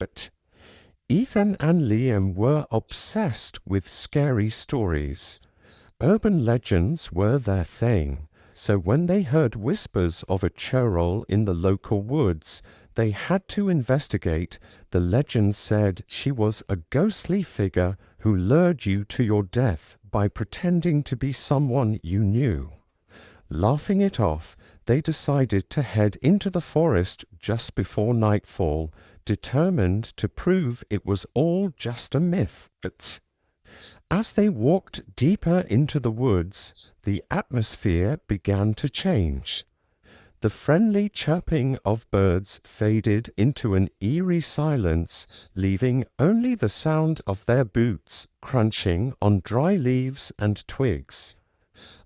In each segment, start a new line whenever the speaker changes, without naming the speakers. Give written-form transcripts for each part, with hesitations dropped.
But Ethan and Liam were obsessed with scary stories. Urban legends were their thing, so when they heard whispers of a churl in the local woods, they had to investigate. The legend said she was a ghostly figure who lured you to your death by pretending to be someone you knew. Laughing it off, they decided to head into the forest just before nightfall, determined to prove it was all just a myth. But as they walked deeper into the woods, the atmosphere began to change. The friendly chirping of birds faded into an eerie silence, leaving only the sound of their boots crunching on dry leaves and twigs.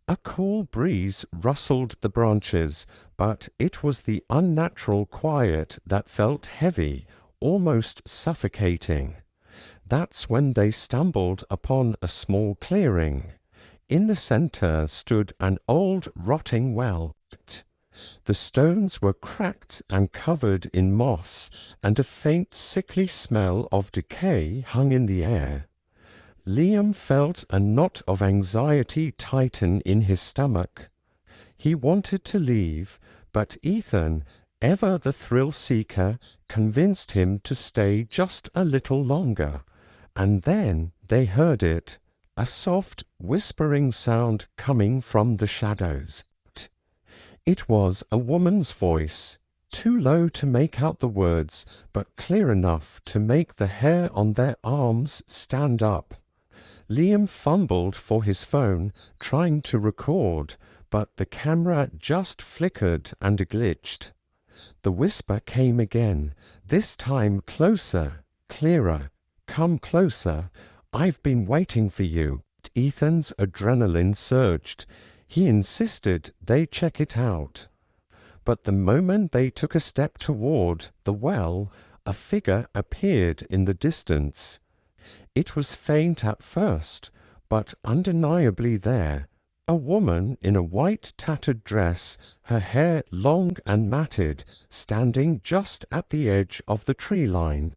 A cool breeze rustled the branches, but it was the unnatural quiet that felt heavy, almost suffocating. That's when they stumbled upon a small clearing. In the center stood an old rotting well. The stones were cracked and covered in moss, and a faint sickly smell of decay hung in the air. Liam felt a knot of anxiety tighten in his stomach. He wanted to leave, but Ethan, ever the thrill-seeker, convinced him to stay just a little longer. And then they heard it, a soft, whispering sound coming from the shadows. It was a woman's voice, too low to make out the words, but clear enough to make the hair on their arms stand up. Liam fumbled for his phone, trying to record, but the camera just flickered and glitched. The whisper came again, this time closer, clearer. "Come closer. I've been waiting for you." Ethan's adrenaline surged. He insisted they check it out. But the moment they took a step toward the well, a figure appeared in the distance. It was faint at first, but undeniably there. A woman in a white tattered dress, her hair long and matted, standing just at the edge of the tree line.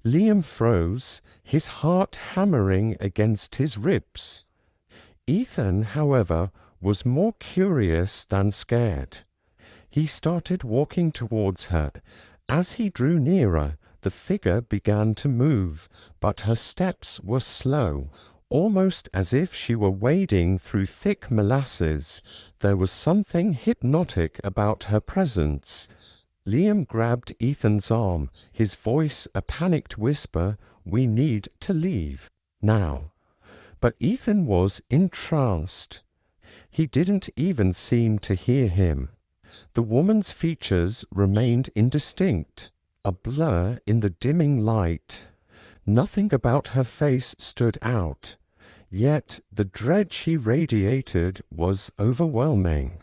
Liam froze, his heart hammering against his ribs. Ethan, however, was more curious than scared. He started walking towards her. As he drew nearer, the figure began to move, but her steps were slow, almost as if she were wading through thick molasses. There was something hypnotic about her presence. Liam grabbed Ethan's arm, his voice a panicked whisper, "We need to leave, now." But Ethan was entranced. He didn't even seem to hear him. The woman's features remained indistinct, a blur in the dimming light. Nothing about her face stood out, yet the dread she radiated was overwhelming.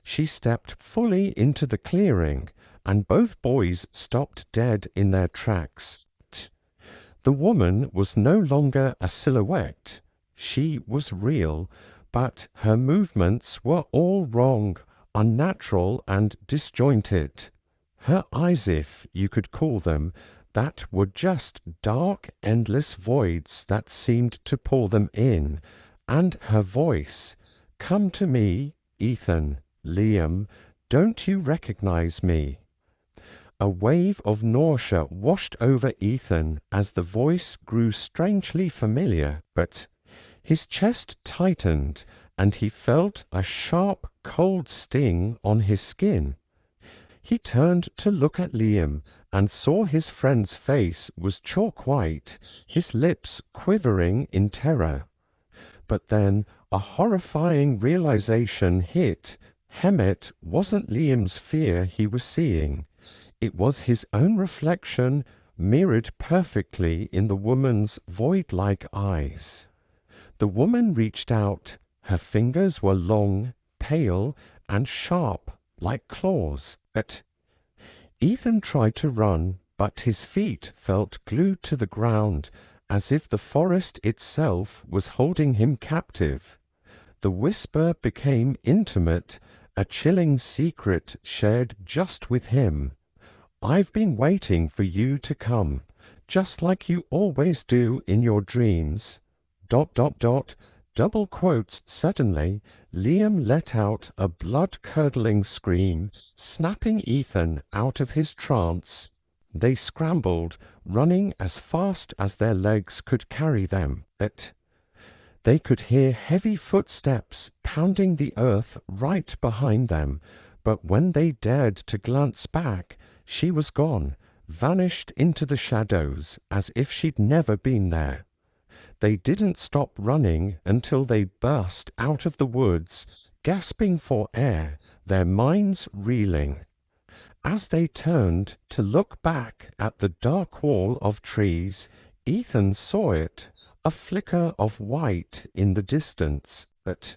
She stepped fully into the clearing, and both boys stopped dead in their tracks. The woman was no longer a silhouette. She was real, but her movements were all wrong, unnatural and disjointed. Her eyes, if you could call them, that were just dark, endless voids that seemed to pull them in, and her voice, "Come to me, Ethan, Liam, don't you recognize me?" A wave of nausea washed over Ethan as the voice grew strangely familiar, but his chest tightened and he felt a sharp, cold sting on his skin. He turned to look at Liam and saw his friend's face was chalk white, his lips quivering in terror. But then a horrifying realization hit. Hemet wasn't Liam's fear he was seeing. It was his own reflection, mirrored perfectly in the woman's void-like eyes. The woman reached out. Her fingers were long, pale, and sharp, like claws. But Ethan tried to run, but his feet felt glued to the ground, as if the forest itself was holding him captive. The whisper became intimate, a chilling secret shared just with him. I've been waiting for you to come, just like you always do in your dreams. ... Double quotes. Suddenly, Liam let out a blood-curdling scream, snapping Ethan out of his trance. They scrambled, running as fast as their legs could carry them. They could hear heavy footsteps pounding the earth right behind them, but when they dared to glance back, she was gone, vanished into the shadows as if she'd never been there. They didn't stop running until they burst out of the woods, gasping for air, their minds reeling. As they turned to look back at the dark wall of trees, Ethan saw it, a flicker of white in the distance, but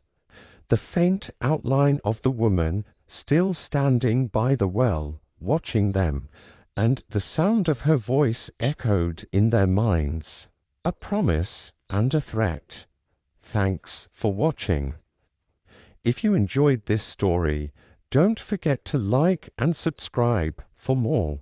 the faint outline of the woman still standing by the well, watching them, and the sound of her voice echoed in their minds, a promise and a threat. Thanks for watching. If you enjoyed this story, don't forget to like and subscribe for more.